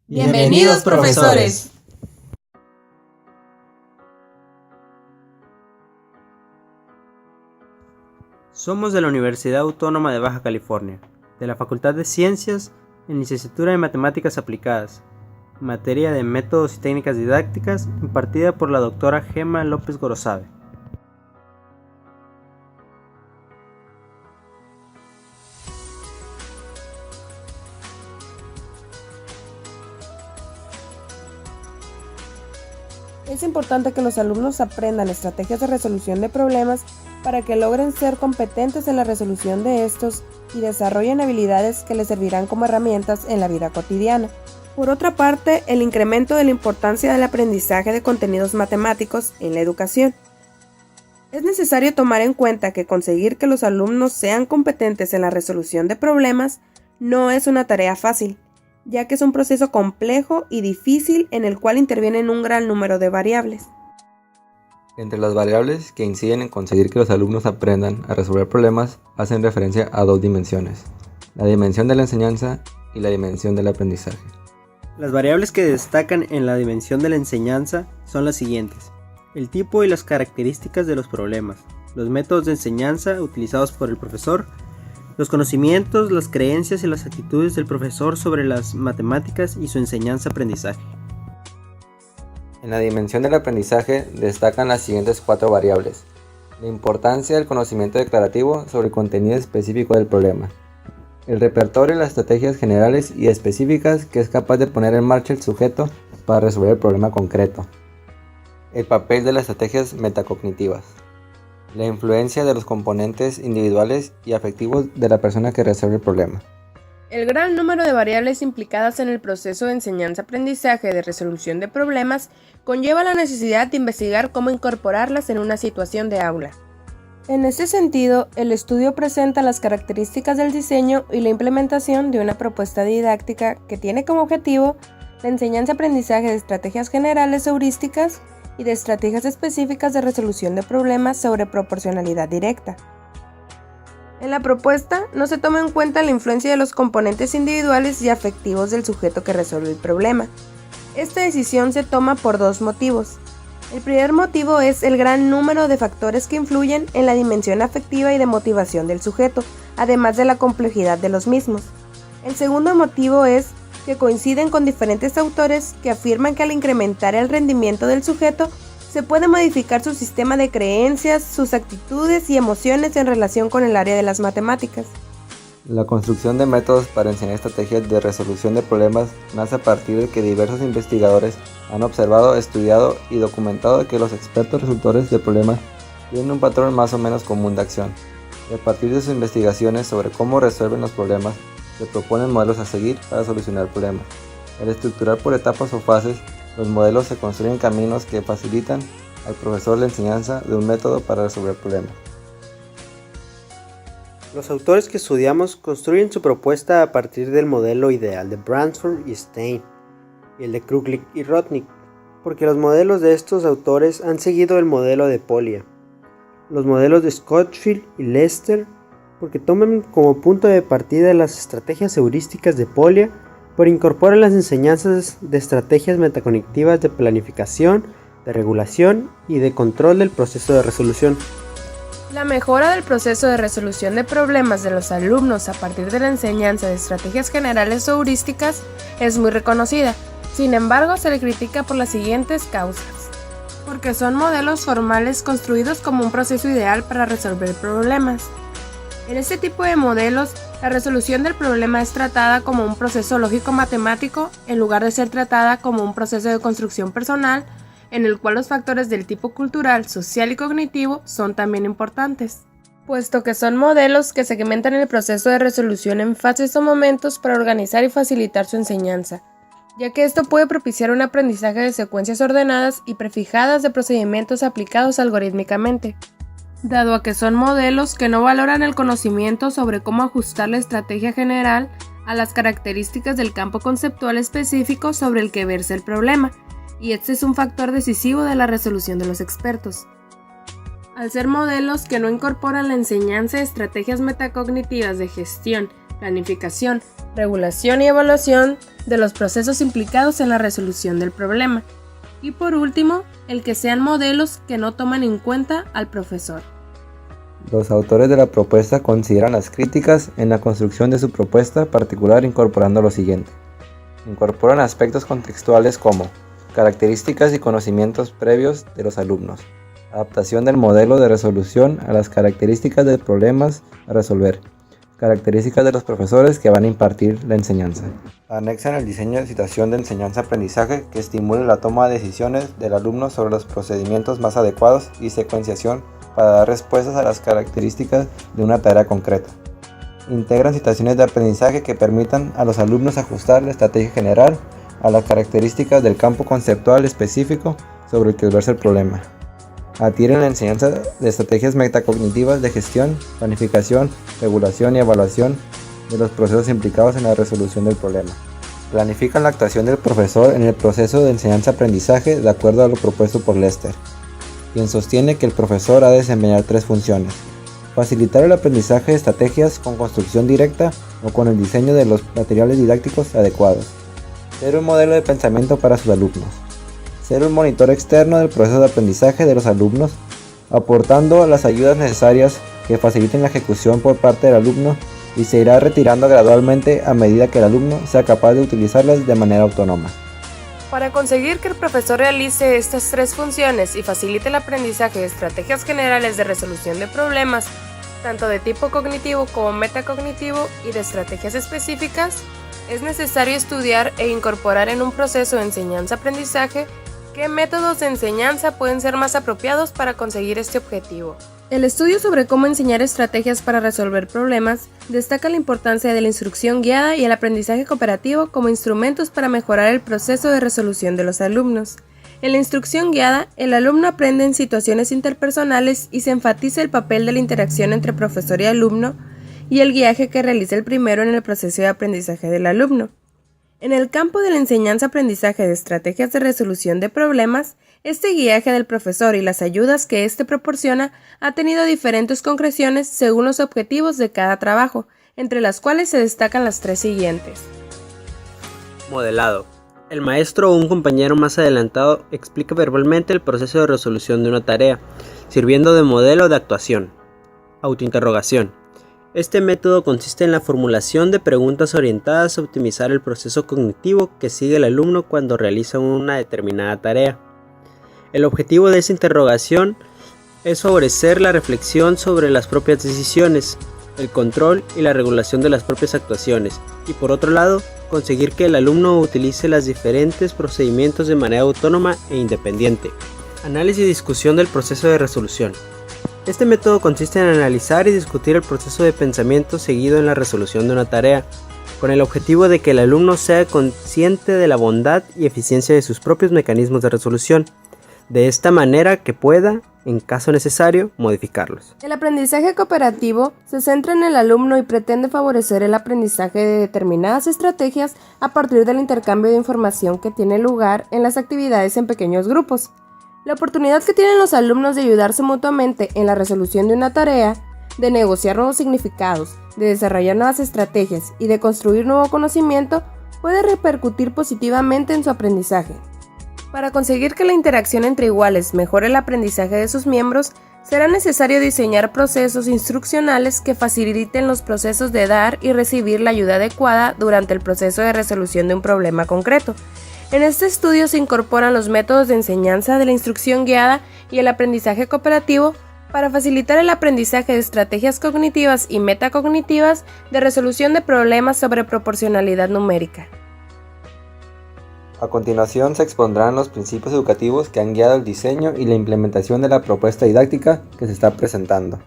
Bienvenidos, profesores. Somos de la Universidad Autónoma de Baja California, de la Facultad de Ciencias, en licenciatura de Matemáticas Aplicadas, materia de Métodos y Técnicas Didácticas, impartida por la doctora Gemma López Gorosabe. Es importante que los alumnos aprendan estrategias de resolución de problemas para que logren ser competentes en la resolución de estos y desarrollen habilidades que les servirán como herramientas en la vida cotidiana. Por otra parte, el incremento de la importancia del aprendizaje de contenidos matemáticos en la educación. Es necesario tomar en cuenta que conseguir que los alumnos sean competentes en la resolución de problemas no es una tarea fácil, ya que es un proceso complejo y difícil en el cual intervienen un gran número de variables. Entre las variables que inciden en conseguir que los alumnos aprendan a resolver problemas hacen referencia a dos dimensiones, la dimensión de la enseñanza y la dimensión del aprendizaje. Las variables que destacan en la dimensión de la enseñanza son las siguientes: el tipo y las características de los problemas, los métodos de enseñanza utilizados por el profesor, los conocimientos, las creencias y las actitudes del profesor sobre las matemáticas y su enseñanza-aprendizaje. En la dimensión del aprendizaje destacan las siguientes 4 variables: la importancia del conocimiento declarativo sobre el contenido específico del problema, el repertorio y las estrategias generales y específicas que es capaz de poner en marcha el sujeto para resolver el problema concreto, el papel de las estrategias metacognitivas, la influencia de los componentes individuales y afectivos de la persona que resuelve el problema. El gran número de variables implicadas en el proceso de enseñanza-aprendizaje de resolución de problemas conlleva la necesidad de investigar cómo incorporarlas en una situación de aula. En este sentido, el estudio presenta las características del diseño y la implementación de una propuesta didáctica que tiene como objetivo la enseñanza-aprendizaje de estrategias generales heurísticas y de estrategias específicas de resolución de problemas sobre proporcionalidad directa. En la propuesta no se toma en cuenta la influencia de los componentes individuales y afectivos del sujeto que resuelve el problema. Esta decisión se toma por 2 motivos. El primer motivo es el gran número de factores que influyen en la dimensión afectiva y de motivación del sujeto, además de la complejidad de los mismos. El segundo motivo es que coinciden con diferentes autores que afirman que al incrementar el rendimiento del sujeto, se puede modificar su sistema de creencias, sus actitudes y emociones en relación con el área de las matemáticas. La construcción de métodos para enseñar estrategias de resolución de problemas nace a partir de que diversos investigadores han observado, estudiado y documentado que los expertos resultores de problemas tienen un patrón más o menos común de acción. Y a partir de sus investigaciones sobre cómo resuelven los problemas, se proponen modelos a seguir para solucionar problemas. Al estructurar por etapas o fases, los modelos se construyen caminos que facilitan al profesor la enseñanza de un método para resolver problemas. Los autores que estudiamos construyen su propuesta a partir del modelo ideal de Bransford y Stein, y el de Kruglich y Rudnick, porque los modelos de estos autores han seguido el modelo de Polya. Los modelos de Schofield y Lester, porque toman como punto de partida las estrategias heurísticas de Polya, pero incorporan las enseñanzas de estrategias metacognitivas de planificación, de regulación y de control del proceso de resolución. La mejora del proceso de resolución de problemas de los alumnos a partir de la enseñanza de estrategias generales o heurísticas es muy reconocida. Sin embargo, se le critica por las siguientes causas. Porque son modelos formales construidos como un proceso ideal para resolver problemas. En este tipo de modelos, la resolución del problema es tratada como un proceso lógico-matemático en lugar de ser tratada como un proceso de construcción personal en el cual los factores del tipo cultural, social y cognitivo son también importantes, puesto que son modelos que segmentan el proceso de resolución en fases o momentos para organizar y facilitar su enseñanza, ya que esto puede propiciar un aprendizaje de secuencias ordenadas y prefijadas de procedimientos aplicados algorítmicamente. Dado a que son modelos que no valoran el conocimiento sobre cómo ajustar la estrategia general a las características del campo conceptual específico sobre el que versa el problema, y este es un factor decisivo de la resolución de los expertos. Al ser modelos que no incorporan la enseñanza de estrategias metacognitivas de gestión planificación, regulación y evaluación de los procesos implicados en la resolución del problema. Y por último, el que sean modelos que no toman en cuenta al profesor. Los autores de la propuesta consideran las críticas en la construcción de su propuesta particular incorporando lo siguiente. Incorporan aspectos contextuales como características y conocimientos previos de los alumnos, adaptación del modelo de resolución a las características de problemas a resolver, características de los profesores que van a impartir la enseñanza. Anexan el diseño de situación de enseñanza-aprendizaje que estimule la toma de decisiones del alumno sobre los procedimientos más adecuados y secuenciación para dar respuestas a las características de una tarea concreta. Integran situaciones de aprendizaje que permitan a los alumnos ajustar la estrategia general a las características del campo conceptual específico sobre el que versa el problema. Adhieren la enseñanza de estrategias metacognitivas de gestión, planificación, regulación y evaluación de los procesos implicados en la resolución del problema. Planifican la actuación del profesor en el proceso de enseñanza-aprendizaje de acuerdo a lo propuesto por Lester, quien sostiene que el profesor ha de desempeñar 3 funciones: facilitar el aprendizaje de estrategias con construcción directa o con el diseño de los materiales didácticos adecuados, ser un modelo de pensamiento para sus alumnos, ser un monitor externo del proceso de aprendizaje de los alumnos, aportando las ayudas necesarias que faciliten la ejecución por parte del alumno y se irá retirando gradualmente a medida que el alumno sea capaz de utilizarlas de manera autónoma. Para conseguir que el profesor realice estas 3 funciones y facilite el aprendizaje de estrategias generales de resolución de problemas, tanto de tipo cognitivo como metacognitivo y de estrategias específicas, es necesario estudiar e incorporar en un proceso de enseñanza-aprendizaje qué métodos de enseñanza pueden ser más apropiados para conseguir este objetivo. El estudio sobre cómo enseñar estrategias para resolver problemas destaca la importancia de la instrucción guiada y el aprendizaje cooperativo como instrumentos para mejorar el proceso de resolución de los alumnos. En la instrucción guiada, el alumno aprende en situaciones interpersonales y se enfatiza el papel de la interacción entre profesor y alumno y el guiaje que realiza el primero en el proceso de aprendizaje del alumno. En el campo de la enseñanza-aprendizaje de estrategias de resolución de problemas, este guiaje del profesor y las ayudas que éste proporciona ha tenido diferentes concreciones según los objetivos de cada trabajo, entre las cuales se destacan las 3 siguientes. Modelado. El maestro o un compañero más adelantado explica verbalmente el proceso de resolución de una tarea, sirviendo de modelo de actuación. Autointerrogación. Este método consiste en la formulación de preguntas orientadas a optimizar el proceso cognitivo que sigue el alumno cuando realiza una determinada tarea. El objetivo de esta interrogación es favorecer la reflexión sobre las propias decisiones, el control y la regulación de las propias actuaciones, y por otro lado, conseguir que el alumno utilice los diferentes procedimientos de manera autónoma e independiente. Análisis y discusión del proceso de resolución. Este método consiste en analizar y discutir el proceso de pensamiento seguido en la resolución de una tarea, con el objetivo de que el alumno sea consciente de la bondad y eficiencia de sus propios mecanismos de resolución, de esta manera que pueda, en caso necesario, modificarlos. El aprendizaje cooperativo se centra en el alumno y pretende favorecer el aprendizaje de determinadas estrategias a partir del intercambio de información que tiene lugar en las actividades en pequeños grupos. La oportunidad que tienen los alumnos de ayudarse mutuamente en la resolución de una tarea, de negociar nuevos significados, de desarrollar nuevas estrategias y de construir nuevo conocimiento puede repercutir positivamente en su aprendizaje. Para conseguir que la interacción entre iguales mejore el aprendizaje de sus miembros, será necesario diseñar procesos instruccionales que faciliten los procesos de dar y recibir la ayuda adecuada durante el proceso de resolución de un problema concreto. En este estudio se incorporan los métodos de enseñanza de la instrucción guiada y el aprendizaje cooperativo para facilitar el aprendizaje de estrategias cognitivas y metacognitivas de resolución de problemas sobre proporcionalidad numérica. A continuación se expondrán los principios educativos que han guiado el diseño y la implementación de la propuesta didáctica que se está presentando.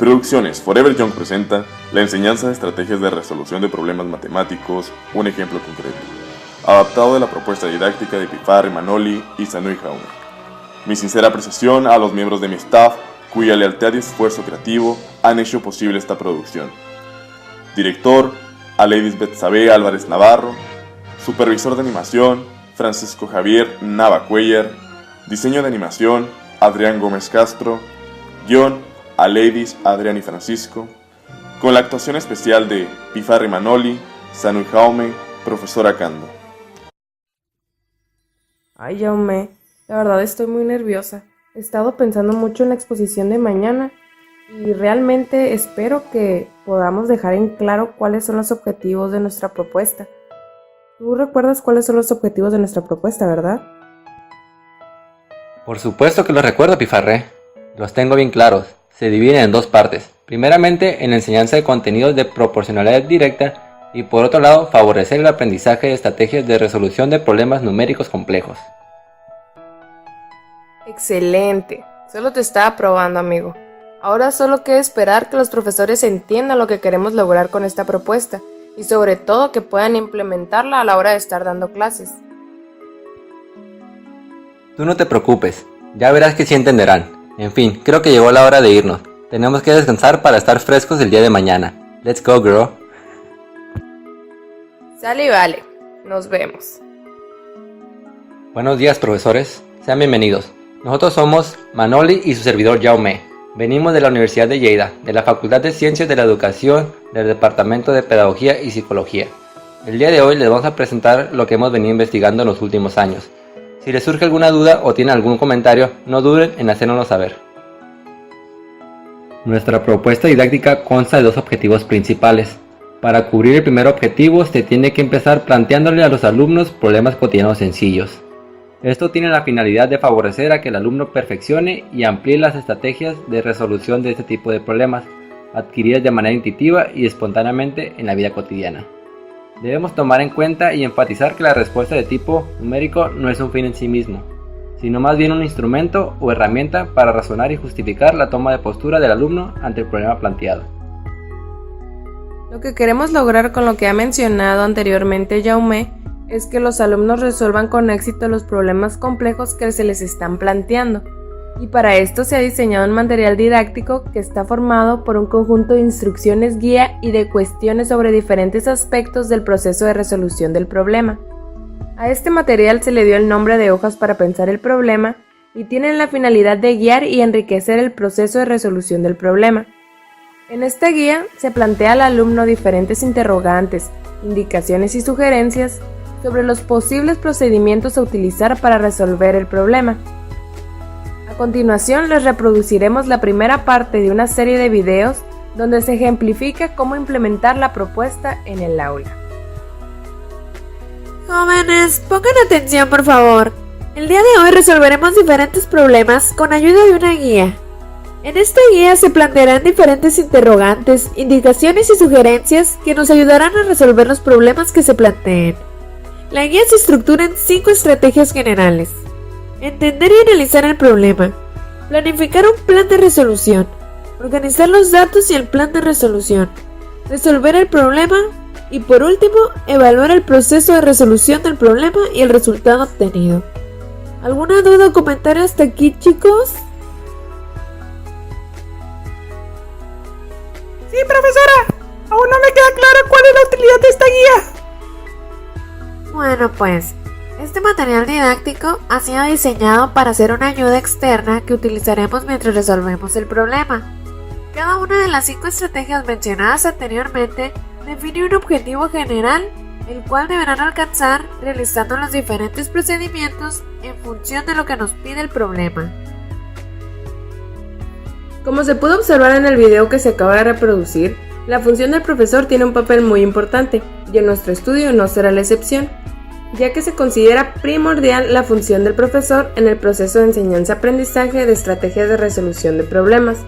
Producciones Forever Young presenta la enseñanza de estrategias de resolución de problemas matemáticos, un ejemplo concreto, adaptado de la propuesta didáctica de Pifarri Manoli y Sanui Jaume. Mi sincera apreciación a los miembros de mi staff, cuya lealtad y esfuerzo creativo han hecho posible esta producción. Director, Aledis Betsabe Álvarez Navarro. Supervisor de animación, Francisco Javier Nava Cuellar. Diseño de animación, Adrián Gómez Castro. Guión, Aledis, Adrián y Francisco. Con la actuación especial de Pifarri Manoli, Sanui Jaume, profesora Cando. Ay, Jaume, la verdad estoy muy nerviosa. He estado pensando mucho en la exposición de mañana y realmente espero que podamos dejar en claro cuáles son los objetivos de nuestra propuesta. Tú recuerdas cuáles son los objetivos de nuestra propuesta, ¿verdad? Por supuesto que los recuerdo, Pifarre. Los tengo bien claros. Se dividen en dos partes. Primeramente, en la enseñanza de contenidos de proporcionalidad directa y por otro lado, favorecer el aprendizaje de estrategias de resolución de problemas numéricos complejos. Excelente. Solo te estaba probando, amigo. Ahora solo queda esperar que los profesores entiendan lo que queremos lograr con esta propuesta y sobre todo que puedan implementarla a la hora de estar dando clases. Tú no te preocupes, ya verás que sí entenderán. En fin, creo que llegó la hora de irnos. Tenemos que descansar para estar frescos el día de mañana. Let's go, girl. Sale y vale. Nos vemos. Buenos días, profesores. Sean bienvenidos. Nosotros somos Manoli y su servidor Jaume. Venimos de la Universidad de Lleida, de la Facultad de Ciencias de la Educación, del Departamento de Pedagogía y Psicología. El día de hoy les vamos a presentar lo que hemos venido investigando en los últimos años. Si les surge alguna duda o tienen algún comentario, no duden en hacérnoslo saber. Nuestra propuesta didáctica consta de dos objetivos principales. Para cubrir el primer objetivo, se tiene que empezar planteándole a los alumnos problemas cotidianos sencillos. Esto tiene la finalidad de favorecer a que el alumno perfeccione y amplíe las estrategias de resolución de este tipo de problemas, adquiridas de manera intuitiva y espontáneamente en la vida cotidiana. Debemos tomar en cuenta y enfatizar que la respuesta de tipo numérico no es un fin en sí mismo, sino más bien un instrumento o herramienta para razonar y justificar la toma de postura del alumno ante el problema planteado. Lo que queremos lograr con lo que ha mencionado anteriormente Jaume es que los alumnos resuelvan con éxito los problemas complejos que se les están planteando, y para esto se ha diseñado un material didáctico que está formado por un conjunto de instrucciones guía y de cuestiones sobre diferentes aspectos del proceso de resolución del problema. A este material se le dio el nombre de hojas para pensar el problema y tienen la finalidad de guiar y enriquecer el proceso de resolución del problema. En esta guía se plantea al alumno diferentes interrogantes, indicaciones y sugerencias sobre los posibles procedimientos a utilizar para resolver el problema. A continuación les reproduciremos la primera parte de una serie de videos donde se ejemplifica cómo implementar la propuesta en el aula. Jóvenes, pongan atención por favor. El día de hoy resolveremos diferentes problemas con ayuda de una guía. En esta guía se plantearán diferentes interrogantes, indicaciones y sugerencias que nos ayudarán a resolver los problemas que se planteen. La guía se estructura en 5 estrategias generales. Entender y analizar el problema. Planificar un plan de resolución. Organizar los datos y el plan de resolución. Resolver el problema. Y por último, evaluar el proceso de resolución del problema y el resultado obtenido. ¿Alguna duda o comentario hasta aquí, chicos? Sí, profesora. Aún no me queda claro cuál es la utilidad de esta guía. Bueno, pues, este material didáctico ha sido diseñado para ser una ayuda externa que utilizaremos mientras resolvemos el problema. Cada una de las 5 estrategias mencionadas anteriormente define un objetivo general, el cual deberán alcanzar realizando los diferentes procedimientos en función de lo que nos pide el problema. Como se pudo observar en el video que se acaba de reproducir, la función del profesor tiene un papel muy importante, y en nuestro estudio no será la excepción, ya que se considera primordial la función del profesor en el proceso de enseñanza-aprendizaje de estrategias de resolución de problemas.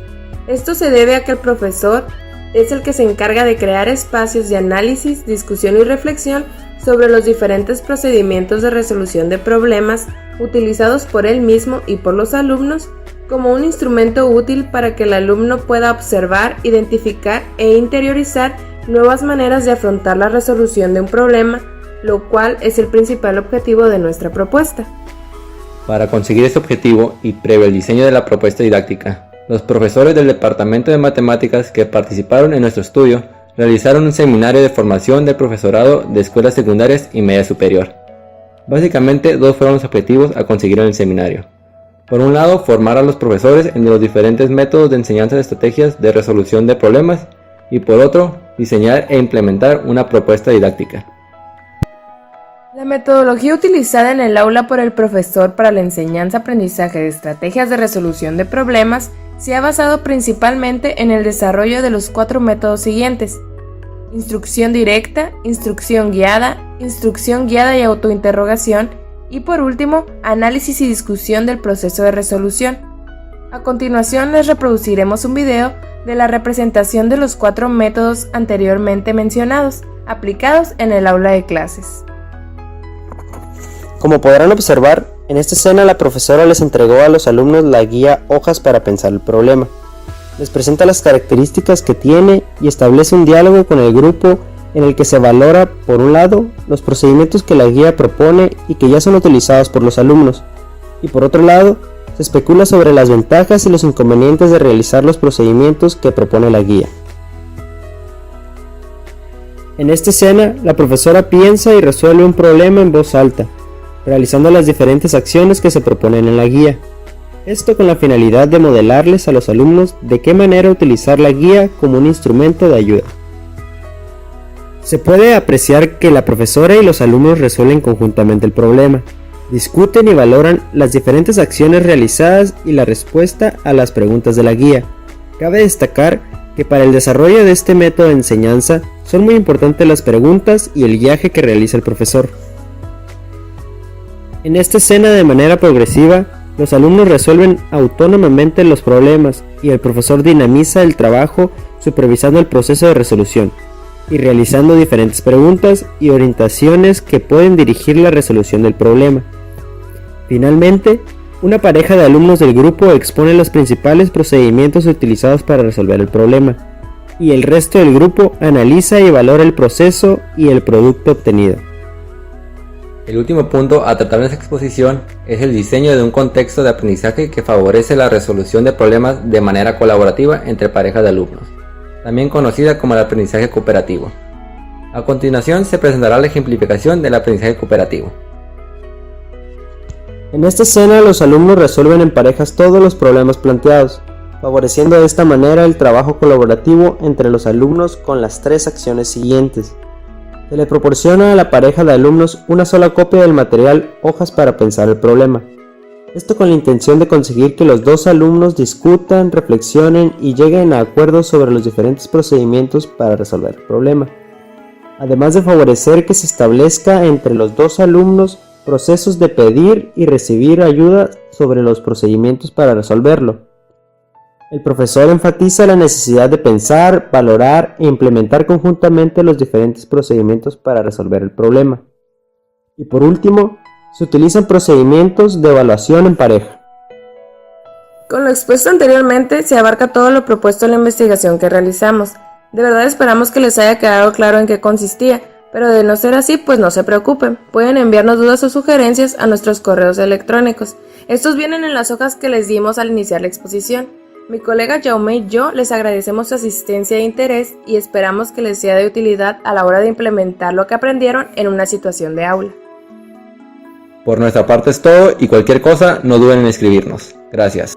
Esto se debe a que el profesor es el que se encarga de crear espacios de análisis, discusión y reflexión sobre los diferentes procedimientos de resolución de problemas utilizados por él mismo y por los alumnos, como un instrumento útil para que el alumno pueda observar, identificar e interiorizar nuevas maneras de afrontar la resolución de un problema, lo cual es el principal objetivo de nuestra propuesta. Para conseguir este objetivo y previo el diseño de la propuesta didáctica, los profesores del Departamento de Matemáticas que participaron en nuestro estudio realizaron un seminario de formación del profesorado de escuelas secundarias y media superior. Básicamente, dos fueron los objetivos a conseguir en el seminario. Por un lado, formar a los profesores en los diferentes métodos de enseñanza de estrategias de resolución de problemas y por otro, diseñar e implementar una propuesta didáctica. La metodología utilizada en el aula por el profesor para la enseñanza-aprendizaje de estrategias de resolución de problemas se ha basado principalmente en el desarrollo de los 4 métodos siguientes: instrucción directa, instrucción guiada y autointerrogación, y por último, análisis y discusión del proceso de resolución. A continuación les reproduciremos un video de la representación de los 4 métodos anteriormente mencionados, aplicados en el aula de clases. Como podrán observar, en esta escena la profesora les entregó a los alumnos la guía Hojas para pensar el problema. Les presenta las características que tiene y establece un diálogo con el grupo en el que se valora, por un lado, los procedimientos que la guía propone y que ya son utilizados por los alumnos, y por otro lado, se especula sobre las ventajas y los inconvenientes de realizar los procedimientos que propone la guía. En esta escena, la profesora piensa y resuelve un problema en voz alta, realizando las diferentes acciones que se proponen en la guía. Esto con la finalidad de modelarles a los alumnos de qué manera utilizar la guía como un instrumento de ayuda. Se puede apreciar que la profesora y los alumnos resuelven conjuntamente el problema, discuten y valoran las diferentes acciones realizadas y la respuesta a las preguntas de la guía. Cabe destacar que para el desarrollo de este método de enseñanza son muy importantes las preguntas y el guiaje que realiza el profesor. En esta escena, de manera progresiva, los alumnos resuelven autónomamente los problemas y el profesor dinamiza el trabajo supervisando el proceso de resolución y realizando diferentes preguntas y orientaciones que pueden dirigir la resolución del problema. Finalmente, una pareja de alumnos del grupo expone los principales procedimientos utilizados para resolver el problema, y el resto del grupo analiza y valora el proceso y el producto obtenido. El último punto a tratar en esta exposición es el diseño de un contexto de aprendizaje que favorece la resolución de problemas de manera colaborativa entre parejas de alumnos, también conocida como el aprendizaje cooperativo. A continuación se presentará la ejemplificación del aprendizaje cooperativo. En esta escena los alumnos resuelven en parejas todos los problemas planteados, favoreciendo de esta manera el trabajo colaborativo entre los alumnos con las 3 acciones siguientes. Se le proporciona a la pareja de alumnos una sola copia del material Hojas para pensar el problema. Esto con la intención de conseguir que los 2 alumnos discutan, reflexionen y lleguen a acuerdos sobre los diferentes procedimientos para resolver el problema. Además de favorecer que se establezca entre los 2 alumnos procesos de pedir y recibir ayuda sobre los procedimientos para resolverlo. El profesor enfatiza la necesidad de pensar, valorar e implementar conjuntamente los diferentes procedimientos para resolver el problema. Y por último, se utilizan procedimientos de evaluación en pareja. Con lo expuesto anteriormente se abarca todo lo propuesto en la investigación que realizamos. De verdad esperamos que les haya quedado claro en qué consistía, pero de no ser así, pues no se preocupen. Pueden enviarnos dudas o sugerencias a nuestros correos electrónicos. Estos vienen en las hojas que les dimos al iniciar la exposición. Mi colega Jaume y yo les agradecemos su asistencia e interés y esperamos que les sea de utilidad a la hora de implementar lo que aprendieron en una situación de aula. Por nuestra parte es todo y cualquier cosa no duden en escribirnos. Gracias.